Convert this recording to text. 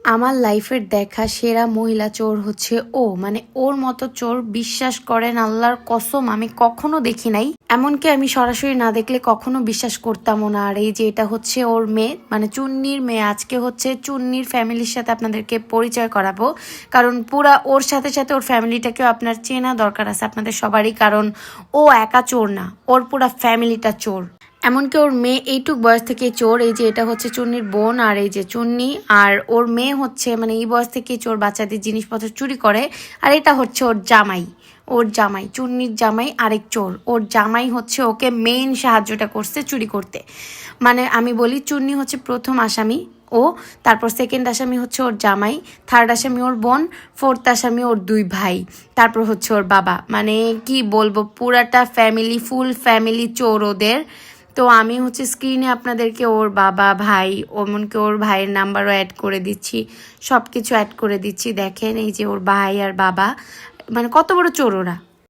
আমার লাইফের দেখা সেরা মহিলা চোর হচ্ছে ও, মানে ওর মতো চোর বিশ্বাস করেন আল্লাহর কসম আমি কখনো দেখি নাই। এমনকি আমি সরাসরি না দেখলে কখনো বিশ্বাস করতামও না। আর এই যে এটা হচ্ছে ওর মেয়ে, মানে চুন্নির মেয়ে। আজকে হচ্ছে চুন্নির ফ্যামিলির সাথে আপনাদেরকে পরিচয় করাবো, কারণ পুরা ওর সাথে সাথে ওর ফ্যামিলিটাকেও আপনার চেনা দরকার আছে আপনাদের সবারই, কারণ ও একা চোর না, ওর পুরা ফ্যামিলিটা চোর। এমনকি ওর মেয়ে এইটুক বয়স থেকে চোর। এই যে এটা হচ্ছে চুন্নির বোন, আর এই যে চুন্নি, আর ওর মেয়ে হচ্ছে মানে এই বয়স থেকে চোর, বাচ্চাদের জিনিসপত্র চুরি করে। আর এটা হচ্ছে ওর জামাই, ওর জামাই চুন্নির জামাই আরেক চোর। ওর জামাই হচ্ছে ওকে মেইন সাহায্যটা করছে চুরি করতে। মানে আমি বলি চুন্নি হচ্ছে প্রথম আসামি ও, তারপর সেকেন্ড আসামি হচ্ছে ওর জামাই, থার্ড আসামি ওর বোন, ফোর্থ আসামি ওর দুই ভাই, তারপর হচ্ছে ওর বাবা। মানে কি বলবো, পুরাটা ফ্যামিলি, ফুল ফ্যামিলি চোর ওদের। তো আমি হচ্ছে স্ক্রিনে আপনাদেরকে ওর বাবা, ভাই, এমনকি ওর ভাইয়ের নাম্বারও অ্যাড করে দিচ্ছি, সব কিছু অ্যাড করে দিচ্ছি। দেখেন এই যে ওর ভাই আর বাবা, মানে কত বড় চোর ওরা।